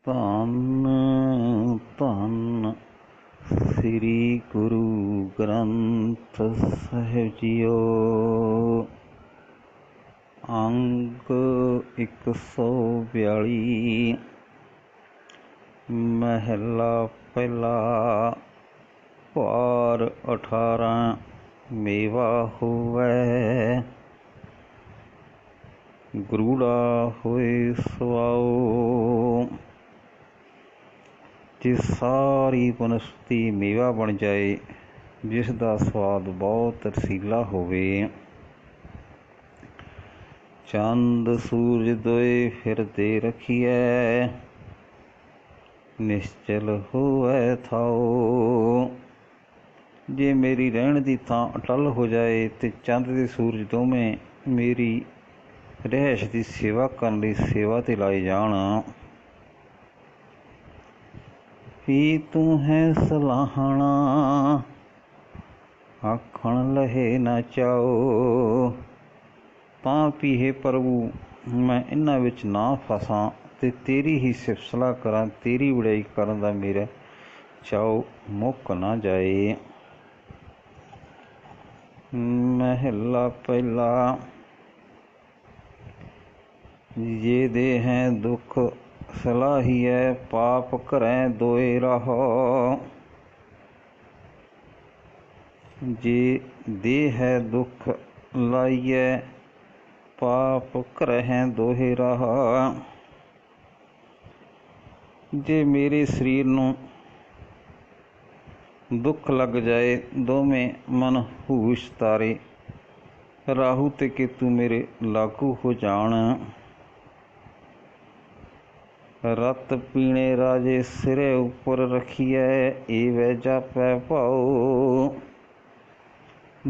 ਧੰਨ ਧੰਨ ਸ੍ਰੀ ਗੁਰੂ ਗ੍ਰੰਥ ਸਾਹਿਬ ਜੀਓ। ਅੰਗ 142 ਮਹਿਲਾ ਪਹਿਲਾ ਭਾਰ 18 ਮੇਵਾ ਹੋਵੈ ਗਰੂੜਾ ਹੋਏ ਸੁਆਓ। ਜੇ ਸਾਰੀ ਬਨਸਪਤੀ ਮੇਵਾ ਬਣ ਜਾਏ ਜਿਸ ਦਾ ਸਵਾਦ ਬਹੁਤ ਰਸੀਲਾ ਹੋਵੇ। ਚੰਦ ਸੂਰਜ ਦੋਏ ਫਿਰਦੇ ਰਖੀਐ ਨਿਸ਼ਚਲ ਹੋਵੈ ਥਾਓ। ਜੇ ਮੇਰੀ ਰਹਿਣ ਦੀ ਥਾਂ ਅਟੱਲ ਹੋ ਜਾਏ ਤੇ ਚੰਦ ਤੇ ਸੂਰਜ ਦੋਵੇਂ ਮੇਰੀ ਰਹਿਸ਼ ਦੀ ਸੇਵਾ ਕਰਨ ਲਈ ਸੇਵਾ ਤੇ ਲਾਏ ਜਾਣ। ਪੀ ਤੂੰ ਹੈ ਸਲਾਹਣਾ ਆਖਣ ਲਹੇ ਨਾ ਚਾਓ। ਤਾਂ ਪੀਹੇ ਪ੍ਰਭੂ ਮੈਂ ਇਹਨਾਂ ਵਿੱਚ ਨਾ ਫਸਾਂ ਤੇ ਤੇਰੀ ਹੀ ਸਿਫਤ ਸਲਾਹ ਕਰਾਂ। ਤੇਰੀ ਵਡਿਆਈ ਕਰਨ ਦਾ ਮੇਰਾ ਚਾਓ ਮੁੱਕ ਨਾ ਜਾਏ। ਮਹਿਲਾ ਪਹਿਲਾ ਜੇ ਦੇ ਹੈ ਦੁੱਖ ਸਲਾਹੀਐ ਪਾਪ ਕਰੈ ਦੋਏ ਰਹੋ। ਜੇ ਦੇ ਹੈ ਦੁੱਖ ਲਾਈਐ ਪਾਪ ਕਰਹਿ ਦੋਹੇ ਰਹਾ। ਜੇ ਮੇਰੇ ਸਰੀਰ ਨੂੰ ਦੁੱਖ ਲੱਗ ਜਾਏ ਦੋਵੇਂ ਮਨ ਹੂਸ਼ ਤਾਰੇ ਰਾਹੂ ਤੇ ਕੇਤੂ ਮੇਰੇ ਲਾਗੂ ਹੋ ਜਾਣ। ਰਤ ਪੀਣੇ ਰਾਜੇ ਸਿਰੇ ਉੱਪਰ ਰਖੀਐ ਏ ਵੈ ਜਾਪੈ ਭਾਉ।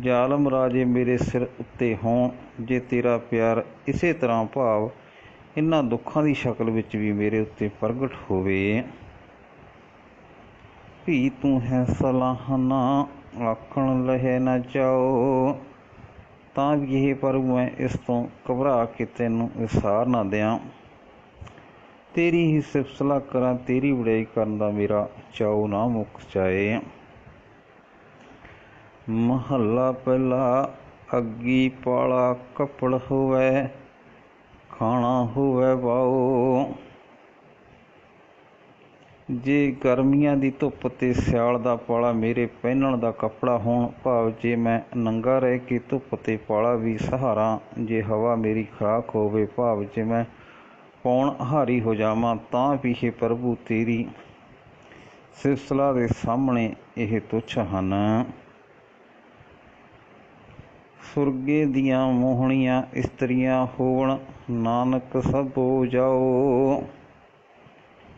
ਜ਼ਾਲਮ ਰਾਜੇ ਮੇਰੇ ਸਿਰ ਉੱਤੇ ਹੋਣ ਜੇ ਤੇਰਾ ਪਿਆਰ ਇਸੇ ਤਰ੍ਹਾਂ ਭਾਵ ਇਹਨਾਂ ਦੁੱਖਾਂ ਦੀ ਸ਼ਕਲ ਵਿੱਚ ਵੀ ਮੇਰੇ ਉੱਤੇ ਪ੍ਰਗਟ ਹੋਵੇ। ਵੀ ਤੂੰ ਹੈ ਸਲਾਹਨਾ ਆਖਣ ਲਹੇ ਨਾ ਚਾਓ। ਤਾਂ ਵੀ ਇਹ ਪ੍ਰਭੂ ਮੈਂ ਇਸ ਤੋਂ ਘਬਰਾ ਕੇ ਤੈਨੂੰ ਵਿਸਾਰ ਨਾ ਦਿਆਂ। ਤੇਰੀ ਹੀ ਸਿਫਤ ਸਲਾਹ ਕਰਾਂ ਤੇਰੀ ਵਡਿਆਈ ਕਰਨ ਦਾ ਮੇਰਾ ਚਾਓ ਨਾ ਮੁੱਕ ਜਾਏ। ਮਹੱਲਾ ਪਹਿਲਾ ਅੱਗੀ ਪਾਲਾ ਕੱਪੜ ਹੋਵੈ ਖਾਣਾ ਹੋਵੈ ਬਾਓ। ਜੇ ਗਰਮੀਆਂ ਦੀ ਧੁੱਪ ਤੇ ਸਿਆਲ ਦਾ ਪਾਲਾ ਮੇਰੇ ਪਹਿਨਣ ਦਾ ਕੱਪੜਾ ਹੋਣ ਭਾਵ ਜੇ ਮੈਂ ਨੰਗਾ ਰਹਿ ਕੇ ਧੁੱਪ ਤੇ ਪਾਲਾ ਵੀ ਸਹਾਰਾਂ। ਜੇ ਹਵਾ ਮੇਰੀ ਖੁਰਾਕ ਹੋਵੇ ਭਾਵ ਜੇ ਮੈਂ ਪੌਣ ਆਹਾਰੀ ਹੋ ਜਾਵਾਂ ਤਾਂ ਵੀ ਇਹ ਪ੍ਰਭੂ ਤੇਰੀ ਸਿਫਤ ਸਲਾਹ ਦੇ ਸਾਹਮਣੇ ਇਹ ਤੁੱਛ ਹਨ। ਸੁਰਗੇ ਦੀਆਂ ਮੋਹਣੀਆਂ ਇਸਤਰੀਆਂ ਹੋਵਣ ਨਾਨਕ ਸਭੋ ਜਾਓ।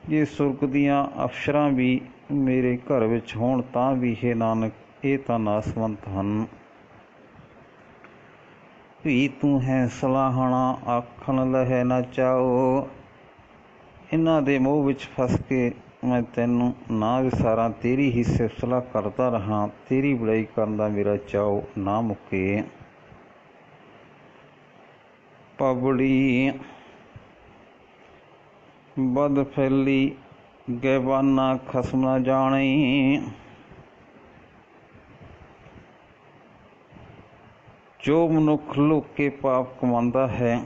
ਜੇ ਸੁਰਗ ਦੀਆਂ ਅਫਸਰਾਂ ਵੀ ਮੇਰੇ ਘਰ ਵਿੱਚ ਹੋਣ ਤਾਂ ਵੀ ਇਹ ਨਾਨਕ ਇਹ ਤਾਂ ਨਾਸਵੰਤ ਹਨ। ਵੀ ਤੂੰ ਹੈ ਸਲਾਹਣਾ ਆਖਣ ਲਹੇ ਨਾ ਚਾਓ। ਇਹਨਾਂ ਦੇ ਮੋਹ ਵਿੱਚ ਫਸ ਕੇ ਮੈਂ ਤੈਨੂੰ ਨਾ ਵਿਸਾਰਾਂ ਤੇਰੀ ਹੀ ਸਿਫਤ ਸਲਾਹ ਕਰਦਾ ਰਹਾਂ। ਤੇਰੀ ਵਡਿਆਈ ਕਰਨ ਦਾ ਮੇਰਾ ਚਾਓ ਨਾ ਮੁੱਕੇ। ਪਬੜੀ ਬਦ ਫੈਲੀ ਗੈਬਾਨਾ ਖਸਮ ਨਾ ਜਾਣੀ। ਜੋ ਮਨੁੱਖ ਲੁਕ ਕੇ ਪਾਪ ਕਮਾਉਂਦਾ ਹੈ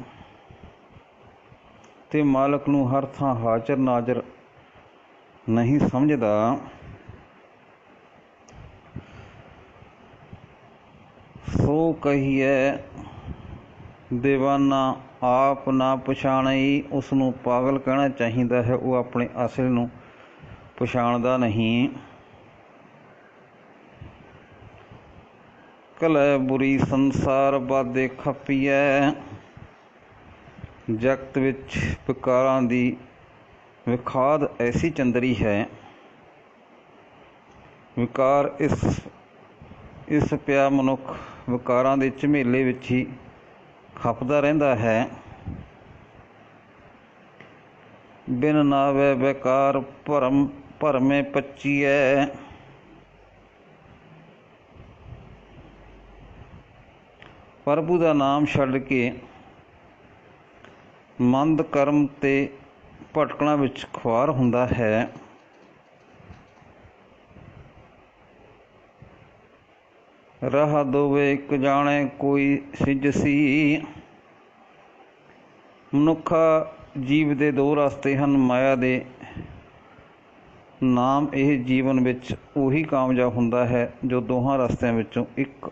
ਤੇ ਮਾਲਕ ਨੂੰ ਹਰ ਥਾਂ ਹਾਜ਼ਰ ਨਾਜ਼ਰ ਨਹੀਂ ਸਮਝਦਾ ਸੋ ਕਹੀਐ ਦੀਵਾਨਾ ਆਪ ਨਾ ਪਛਾਣਈ। ਉਸ ਨੂੰ ਪਾਗਲ ਕਹਿਣਾ ਚਾਹੀਦਾ ਹੈ, ਉਹ ਆਪਣੇ ਅਸਲ ਨੂੰ ਪਛਾਣਦਾ ਨਹੀਂ। ਕਲੈ ਬੁਰੀ ਸੰਸਾਰ ਬਾਧੇ ਖਪੀਐ। ਜਗਤ ਵਿੱਚ ਵਿਕਾਰਾਂ ਦੀ ਵਿਖਾਦ ਐਸੀ ਚੰਦਰੀ ਹੈ। ਵਿਕਾਰ ਇਸ ਪਿਆ ਮਨੁੱਖ ਵਿਕਾਰਾਂ ਦੇ ਝਮੇਲੇ ਵਿੱਚ ਹੀ ਖਪਦਾ ਰਹਿੰਦਾ ਹੈ। ਬਿਨ ਨਾਵੈ ਵਿਕਾਰ ਭਰਮੇ ਪੱਚੀਐ। ਪ੍ਰਭੂ ਦਾ ਨਾਮ ਛੱਡ ਕੇ ਮੰਦ ਕਰਮ ਤੇ ਭਟਕਣਾ ਵਿੱਚ ਖੁਆਰ ਹੁੰਦਾ ਹੈ। ਰਾਹ ਦੋਵੇ ਇੱਕ ਜਾਣੇ ਕੋਈ ਸਿਜਸੀ। ਮਨੁੱਖਾ ਜੀਵ ਦੇ ਦੋ ਰਸਤੇ ਹਨ, ਮਾਇਆ ਦੇ ਨਾਮ ਇਹ ਜੀਵਨ ਵਿੱਚ ਉਹੀ ਕਾਮਯਾਬ ਹੁੰਦਾ ਹੈ ਜੋ ਦੋਹਾਂ ਰਸਤਿਆਂ ਵਿੱਚੋਂ ਇੱਕ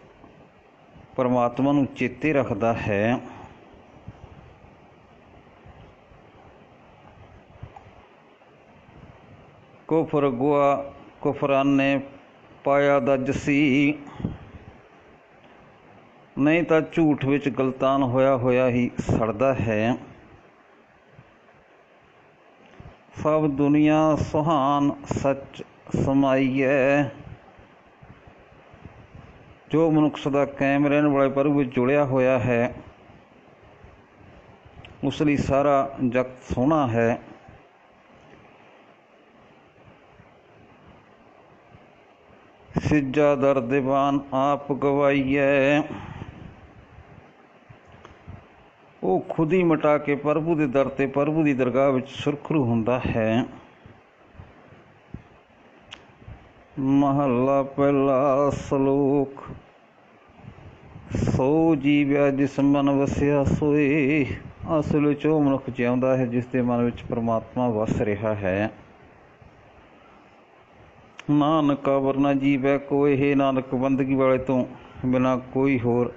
ਪਰਮਾਤਮਾ ਨੂੰ ਚੇਤੇ ਰੱਖਦਾ ਹੈ। ਕੁਫਰ ਗੁਆ ਕੁਫਰਾਨੇ ਪਾਇਆ ਦੱਜਸੀ। ਨਹੀਂ ਤਾਂ ਝੂਠ ਵਿੱਚ ਗਲਤਾਨ ਹੋਇਆ ਹੋਇਆ ਹੀ ਸੜਦਾ ਹੈ। ਸਭ ਦੁਨੀਆ ਸੁਹਾਨ ਸੱਚ ਸਮਾਈਐ। ਜੋ ਮਨੁੱਖ ਸਦਾ ਕਾਇਮ ਰਹਿਣ ਵਾਲੇ ਪ੍ਰਭੂ ਵਿੱਚ ਜੁੜਿਆ ਹੋਇਆ ਹੈ, ਉਸ ਲਈ ਸਾਰਾ ਜਗਤ ਸੋਹਣਾ ਹੈ। ਸਿੱਜਾ ਦਰ ਦੀਵਾਨ ਆਪ ਗਵਾਈਐ। ਉਹ ਖੁਦ ਹੀ ਮਿਟਾ ਕੇ ਪ੍ਰਭੂ ਦੇ ਦਰ 'ਤੇ ਪ੍ਰਭੂ ਦੀ ਦਰਗਾਹ ਵਿੱਚ ਸੁਰਖਰੂ ਹੁੰਦਾ ਹੈ। ਮਹੱਲਾ ਪਹਿਲਾ ਸਲੋਕ। ਸੋ ਜੀਵਿਆ ਜਿਸ ਮਨ ਵਸਿਆ ਸੋਏ। ਅਸਲ ਵਿੱਚ ਉਹ ਮਨੁੱਖ ਜਿਉਂਦਾ ਹੈ ਜਿਸ ਦੇ ਮਨ ਵਿੱਚ ਪਰਮਾਤਮਾ ਵਸ ਰਿਹਾ ਹੈ। ਨਾਨਕ ਵਰਨਾ ਜੀਵੈ ਕੋਇ। ਹੈ ਨਾਨਕ, ਬੰਦਗੀ ਵਾਲੇ ਤੋਂ ਬਿਨਾਂ ਕੋਈ ਹੋਰ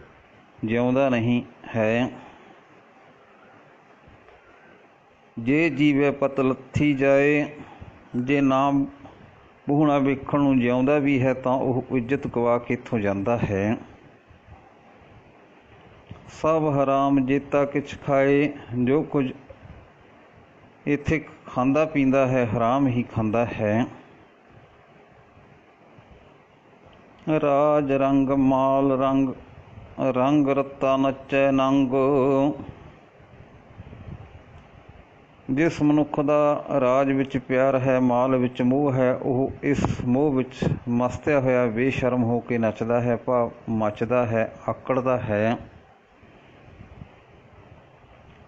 ਜਿਉਂਦਾ ਨਹੀਂ ਹੈ। ਜੇ ਜੀਵੈ ਪਤ ਲੱਥੀ ਜਾਏ। ਜੇ ਨਾਮ ਬੂਹਣਾ ਵੇਖਣ ਨੂੰ ਜਿਉਂਦਾ ਵੀ ਹੈ ਤਾਂ ਉਹ ਇੱਜ਼ਤ ਗਵਾ ਕੇ ਇੱਥੋਂ ਜਾਂਦਾ ਹੈ। ਸਭ ਹਰਾਮ ਜੇਤਾ ਕਿਛ ਖਾਏ। ਜੋ ਕੁਝ ਇੱਥੇ ਖਾਂਦਾ ਪੀਂਦਾ ਹੈ ਹਰਾਮ ਹੀ ਖਾਂਦਾ ਹੈ। ਰਾਜ ਰੰਗ ਮਾਲ ਰੰਗ, ਰੰਗ ਰਤਾ ਨੱਚੈ ਨੰਗ। ਜਿਸ ਮਨੁੱਖ ਦਾ ਰਾਜ ਵਿੱਚ ਪਿਆਰ ਹੈ, ਮਾਲ ਵਿੱਚ ਮੋਹ ਹੈ, ਉਹ ਇਸ ਮੋਹ ਵਿੱਚ ਮਸਤਿਆ ਹੋਇਆ ਬੇਸ਼ਰਮ ਹੋ ਕੇ ਨੱਚਦਾ ਹੈ, ਭਾਵ ਮੱਚਦਾ ਹੈ, ਆਕੜਦਾ ਹੈ।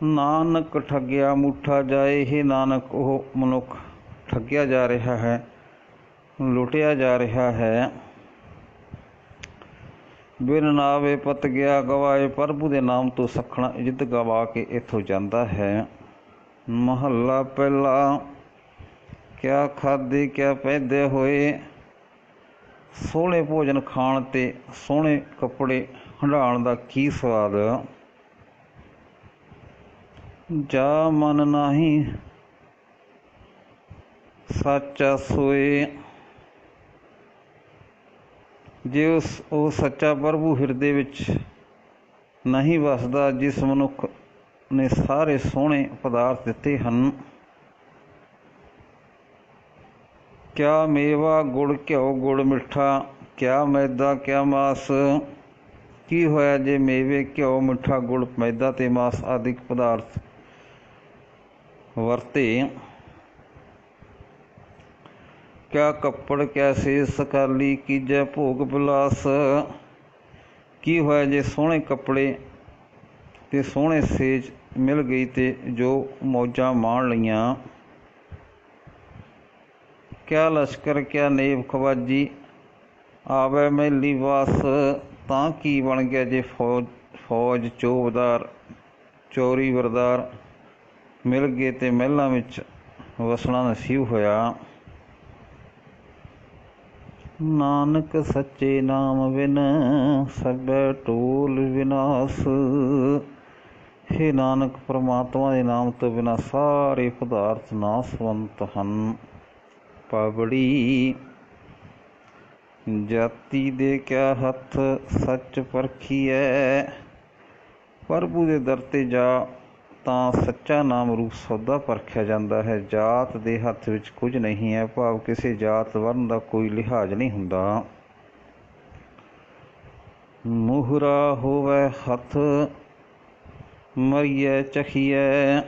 ਨਾਨਕ ਠੱਗਿਆ ਮੂਠਾ ਜਾਏ। ਇਹ ਨਾਨਕ, ਉਹ ਮਨੁੱਖ ਠੱਗਿਆ ਜਾ ਰਿਹਾ ਹੈ, ਲੁੱਟਿਆ ਜਾ ਰਿਹਾ ਹੈ। ਬਿਨ ਨਾਵੇ ਪਤ ਗਿਆ ਗਵਾਏ। ਪ੍ਰਭੂ ਦੇ ਨਾਮ ਤੋਂ ਸੱਖਣਾ ਇੱਜ਼ਤ ਗਵਾ ਕੇ ਇੱਥੋਂ ਜਾਂਦਾ ਹੈ। ਮਹੱਲਾ ਪਹਿਲਾ। ਕਿਆ ਖਾਧੇ ਕਿਆ ਪੈਦੇ ਹੋਏ। ਸੋਹਣੇ ਭੋਜਨ ਖਾਣ ਤੇ ਸੋਹਣੇ ਕੱਪੜੇ ਹੰਢਾਉਣ ਦਾ ਕੀ ਸਵਾਦ। ਜਾ ਮਨ ਨਾਹੀਂ ਸੱਚਾ ਸੋਏ। ਜੇ ਉਹ ਸੱਚਾ ਪ੍ਰਭੂ ਹਿਰਦੇ ਵਿੱਚ ਨਹੀਂ ਵਸਦਾ, ਜਿਸ ਮਨੁੱਖ ਨੇ ਸਾਰੇ ਸੋਹਣੇ ਪਦਾਰਥ ਦਿੱਤੇ ਹਨ। ਕਿਆ ਮੇਵਾ ਗੁੜ ਘਿਓ ਗੁੜ ਮਿੱਠਾ। ਕਿਆ ਮੈਦਾ ਕਿਆ ਮਾਸ। ਕੀ ਹੋਇਆ ਜੇ ਮੇਵੇ ਘਿਓ ਮਿੱਠਾ ਗੁੜ ਮੈਦਾ ਤੇ ਮਾਸ ਆਦਿਕ ਪਦਾਰਥ ਵਰਤੇ। ਕਿਆ ਕੱਪੜ ਕਿਆ ਸੇਜ ਸਕਾਲੀ। ਕੀਜੈ ਭੋਗ ਬਿਲਾਸ। ਕੀ ਹੋਇਆ ਜੇ ਸੋਹਣੇ ਕੱਪੜੇ ਤੇ ਸੋਹਣੇ ਸੇਜ ਮਿਲ ਗਈ ਤੇ ਜੋ ਮੌਜਾਂ ਮਾਣ ਲਈਆਂ। ਕਿਆ ਲਸ਼ਕਰ ਕਿਆ ਨੇਬ ਖਵਾਜੀ। ਆਵੈ ਮਹਿਲੀ ਵਾਸ। ਤਾਂ ਕੀ ਬਣ ਗਿਆ ਜੇ ਫੌਜ ਚੌਬਦਾਰ ਚੋਰੀ ਵਰਦਾਰ ਮਿਲ ਗਏ ਤੇ ਮਹਿਲਾਂ ਵਿੱਚ ਵਸਣਾ ਨਸੀਬ ਹੋਇਆ। ਨਾਨਕ ਸੱਚੇ ਨਾਮ ਬਿਨ ਸਭੈ ਟੋਲ ਵਿਨਾਸ਼। ਹੇ ਨਾਨਕ, ਪਰਮਾਤਮਾ ਦੇ ਨਾਮ ਤੋਂ ਬਿਨਾਂ ਸਾਰੇ ਪਦਾਰਥ ਨਾਸਵੰਤ ਹਨ। ਪਾਬੜੀ। ਜਾਤੀ ਦੇ ਕਿਆ ਹੱਥ ਸੱਚ ਪਰਖੀਐ। ਪ੍ਰਭੂ ਦੇ ਦਰ 'ਤੇ ਜਾ ਤਾਂ ਸੱਚਾ ਨਾਮ ਰੂਪ ਸੌਦਾ ਪਰਖਿਆ ਜਾਂਦਾ ਹੈ। ਜਾਤ ਦੇ ਹੱਥ ਵਿੱਚ ਕੁਝ ਨਹੀਂ ਹੈ, ਭਾਵ ਕਿਸੇ ਜਾਤ ਵਰਨ ਦਾ ਕੋਈ ਲਿਹਾਜ਼ ਨਹੀਂ ਹੁੰਦਾ। ਮੋਹਰਾ ਹੋਵੇ ਹੱਥ ਮਰੀਐ ਚਖੀਐ।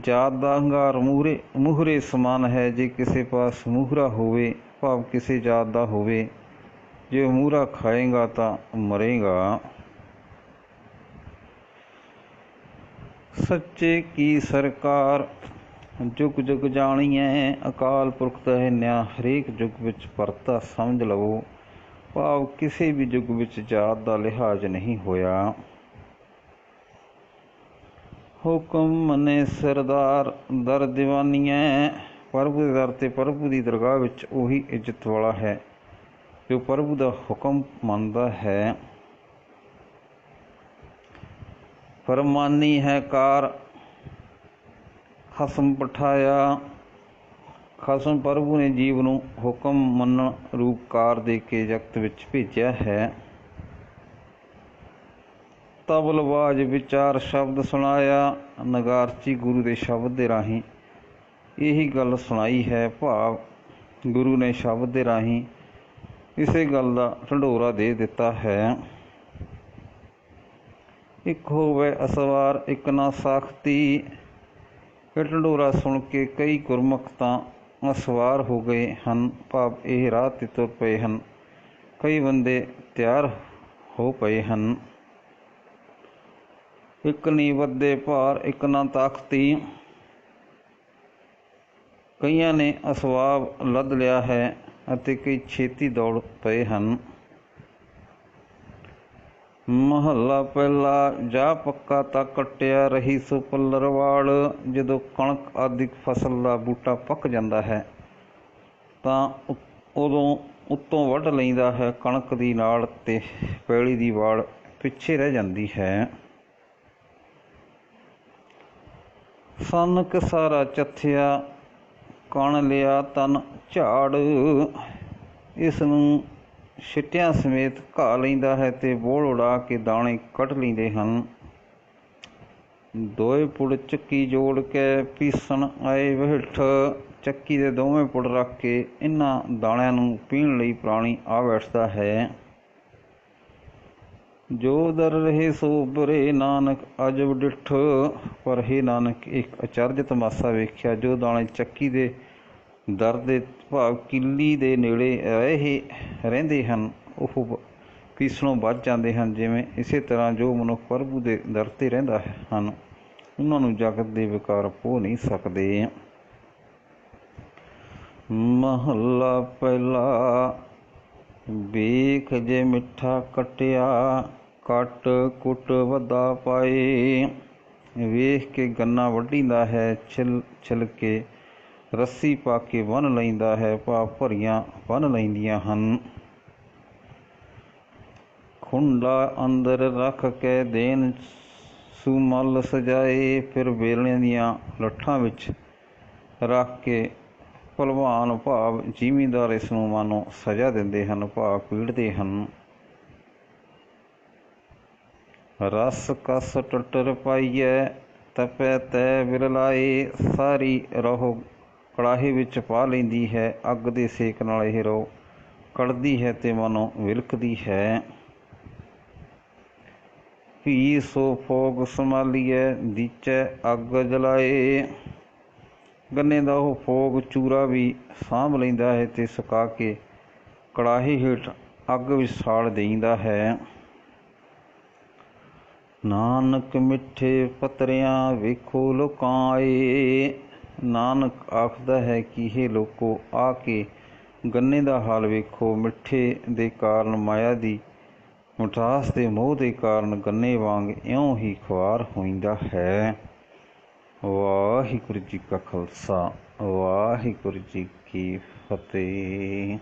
ਜਾਤ ਦਾ ਹੰਗਾਰ ਮੂਹਰੇ ਸਮਾਨ ਹੈ। ਜੇ ਕਿਸੇ ਪਾਸ ਮੂਹਰਾ ਹੋਵੇ, ਭਾਵ ਕਿਸੇ ਜਾਤ ਦਾ ਹੋਵੇ, ਜੇ ਉਹ ਮੂਹਰਾ ਖਾਏਗਾ ਤਾਂ ਮਰੇਗਾ। सच्चे की सरकार जुग जुग जाणीए। अकाल पुरख ਦਾ ਹੈ ਨਿਆਂ ਹਰੇਕ ਯੁੱਗ ਵਿੱਚ ਪਰਤਾ ਸਮਝ ਲਵੋ। ਭਾਵ ਕਿਸੇ ਵੀ ਯੁੱਗ ਵਿੱਚ ਜਾਤ ਦਾ ਲਿਹਾਜ਼ ਨਹੀਂ ਹੋਇਆ। ਹੁਕਮ ਮੰਨੇ ਸਰਦਾਰ ਦਰ ਦੀਵਾਨੀਐ। ਪ੍ਰਭੂ ਦੇ ਦਰ 'ਤੇ ਪ੍ਰਭੂ ਦੀ ਦਰਗਾਹ ਵਿੱਚ ਉਹੀ ਇੱਜ਼ਤ ਵਾਲਾ ਹੈ ਜੋ ਪ੍ਰਭੂ ਦਾ ਹੁਕਮ ਮੰਨਦਾ ਹੈ। ਫਰਮਾਨੀ ਹੈ ਕਾਰ ਖਸਮ ਪਠਾਇਆ। ਖਸਮ ਪ੍ਰਭੂ ਨੇ ਜੀਵ ਨੂੰ ਹੁਕਮ ਮੰਨਣ ਰੂਪ ਕਾਰ ਦੇ ਕੇ ਜਗਤ ਵਿੱਚ ਭੇਜਿਆ ਹੈ। ਤਬਲਬਾਜ਼ ਵਿਚਾਰ ਸ਼ਬਦ ਸੁਣਾਇਆ। ਨਗਾਰਚੀ ਗੁਰੂ ਦੇ ਸ਼ਬਦ ਦੇ ਰਾਹੀਂ ਇਹੀ ਗੱਲ ਸੁਣਾਈ ਹੈ। ਭਾਵ ਗੁਰੂ ਨੇ ਸ਼ਬਦ ਦੇ ਰਾਹੀਂ ਇਸੇ ਗੱਲ ਦਾ ਢੰਡੋਰਾ ਦੇ ਦਿੱਤਾ ਹੈ। ਇੱਕ ਹੋਵੇ ਅਸਵਾਰ ਇੱਕ ਨਾ ਸਾਖਤੀ। ਇਹ ਢੰਡੋਰਾ ਸੁਣ ਕੇ ਕਈ ਗੁਰਮੁਖ ਤਾਂ ਅਸਵਾਰ ਹੋ ਗਏ ਹਨ। ਭਾਵ ਇਹ ਰਾਹ 'ਤੇ ਤੁਰ ਪਏ ਹਨ। ਕਈ ਬੰਦੇ ਤਿਆਰ ਹੋ ਪਏ ਹਨ। ਇੱਕ ਨੀ ਵੱਧੇ ਭਾਰ ਇੱਕ ਨਾ ਤਾਕਤੀ। ਕਈਆਂ ਨੇ ਅਸਵਾਬ ਲੱਦ ਲਿਆ ਹੈ ਅਤੇ ਕਈ ਛੇਤੀ ਦੌੜ ਪਏ ਹਨ। ਮਹੱਲਾ ਪਹਿਲਾ। ਜਾ ਪੱਕਾ ਤਾਂ ਕੱਟਿਆ ਰਹੀ ਸੋ ਪੱਲਰਵਾੜ। ਜਦੋਂ ਕਣਕ ਆਦਿ ਫਸਲ ਦਾ ਬੂਟਾ ਪੱਕ ਜਾਂਦਾ ਹੈ ਤਾਂ ਉਦੋਂ ਉੱਤੋਂ ਵੱਢ ਲੈਂਦਾ ਹੈ। ਕਣਕ ਦੀ ਨਾੜ ਅਤੇ ਪੈਲੀ ਦੀ ਵਾੜ ਪਿੱਛੇ ਰਹਿ ਜਾਂਦੀ ਹੈ। ਸੰਨ ਕਿਸਾਰਾ ਚੱਥਿਆ ਕਣ ਲਿਆ ਤਨ ਝਾੜ। ਇਸ ਨੂੰ ਛਿੱਟਿਆਂ ਸਮੇਤ ਘਾਹ ਲੈਂਦਾ ਹੈ ਅਤੇ ਬੋਲ ਉਡਾ ਕੇ ਦਾਣੇ ਕੱਢ ਲੈਂਦੇ ਹਨ। ਦੋਏ ਪੁੜ ਚੱਕੀ ਜੋੜ ਕੇ ਪੀਸਣ ਆਏ ਬਹਿਠ। ਚੱਕੀ ਦੇ ਦੋਵੇਂ ਪੁੜ ਰੱਖ ਕੇ ਇਹਨਾਂ ਦਾਣਿਆਂ ਨੂੰ ਪੀਣ ਲਈ ਪ੍ਰਾਣੀ ਆ ਬੈਠਦਾ ਹੈ। ਜੋ ਦਰ ਰਹੇ ਸੋ ਬਰੇ ਨਾਨਕ ਅਜਬ ਡਿੱਠ। ਪਰ ਹੇ ਨਾਨਕ ਇੱਕ ਅਚਰਜ ਤਮਾਸ਼ਾ ਵੇਖਿਆ। ਜੋ ਦਾਣੇ ਚੱਕੀ ਦੇ ਦਰ ਦੇ ਭਾਵ ਕਿੱਲੀ ਦੇ ਨੇੜੇ ਰਹਿੰਦੇ ਹਨ ਉਹ ਪੀਸਣੋਂ ਬਚ ਜਾਂਦੇ ਹਨ। ਜਿਵੇਂ ਇਸੇ ਤਰ੍ਹਾਂ ਜੋ ਮਨੁੱਖ ਪ੍ਰਭੂ ਦੇ ਦਰ 'ਤੇ ਰਹਿੰਦਾ ਹਨ ਉਹਨਾਂ ਨੂੰ ਜਗਤ ਦੇ ਵਿਕਾਰ ਪੋਹ ਨਹੀਂ ਸਕਦੇ। ਮਹੱਲਾ ਪਹਿਲਾ। ਵੇਖ ਜੇ ਮਿੱਠਾ ਕੱਟਿਆ ਕੱਟ ਕੁੱਟ ਵੱਧਾ ਪਾਏ। ਵੇਖ ਕੇ ਗੰਨਾ ਵੱਢੀਦਾ ਹੈ ਛਿਲ ਕੇ ਰੱਸੀ ਪਾ ਕੇ ਬੰਨ੍ਹ ਲੈਂਦਾ ਹੈ। ਭਾਵ ਭਰੀਆਂ ਬੰਨ੍ਹ ਲੈਂਦੀਆਂ ਹਨ। ਖੁੰਡਾ ਅੰਦਰ ਰੱਖ ਕੇ ਦੇਨ ਸੂ ਮੱਲ ਸਜਾਏ। ਫਿਰ ਵੇਲਣੇ ਦੀਆਂ ਲੱਠਾਂ ਵਿੱਚ ਰੱਖ ਕੇ ਭਲਵਾਨ ਭਾਵ ਜ਼ਿਮੀਂਦਾਰ ਇਸ ਨੂੰ ਮਾਨੋ ਸਜ਼ਾ ਦਿੰਦੇ ਹਨ। ਭਾਵ ਪੀੜਦੇ ਹਨ। ਰਸ ਕਸ ਟੁੱਟਰ ਪਾਈਐ ਤਪੈ ਤੈ ਵਿਰਲਾਏ। ਸਾਰੀ ਰੋਹ ਕੜਾਹੇ ਵਿੱਚ ਪਾ ਲੈਂਦੀ ਹੈ। ਅੱਗ ਦੇ ਸੇਕ ਨਾਲ ਇਹ ਰੋਹ ਕੜਦੀ ਹੈ ਅਤੇ ਮਾਨੋ ਵਿਲਕਦੀ ਹੈ। ਭੀ ਸੋ ਫੋਗ ਸੰਭਾਲੀਐ ਦੀਚੈ ਅੱਗ ਜਲਾਏ। ਗੰਨੇ ਦਾ ਉਹ ਫੋਗ ਚੂਰਾ ਵੀ ਸਾਂਭ ਲੈਂਦਾ ਹੈ ਅਤੇ ਸੁਕਾ ਕੇ ਕੜਾਹੇ ਹੇਠ ਅੱਗ ਵਿੱਚ ਸਾੜ ਦੇਈਦਾ ਹੈ। ਨਾਨਕ ਮਿੱਠੇ ਪੱਤਰਿਆਂ ਵੇਖੋ ਲੋਕਾਂ ਆਏ। ਨਾਨਕ ਆਖਦਾ ਹੈ ਕਿ ਇਹ ਲੋਕੋ ਆ ਕੇ ਗੰਨੇ ਦਾ ਹਾਲ ਵੇਖੋ। ਮਿੱਠੇ ਦੇ ਕਾਰਨ ਮਾਇਆ ਦੀ ਮਿਠਾਸ ਦੇ ਮੋਹ ਦੇ ਕਾਰਨ ਗੰਨੇ ਵਾਂਗ ਇਉਂ ਹੀ ਖੁਆਰ ਹੋਈਦਾ ਹੈ। ਵਾਹਿਗੁਰੂ ਜੀ ਕਾ ਖਾਲਸਾ ਵਾਹਿਗੁਰੂ ਜੀ ਕੀ ਫਤਿਹ।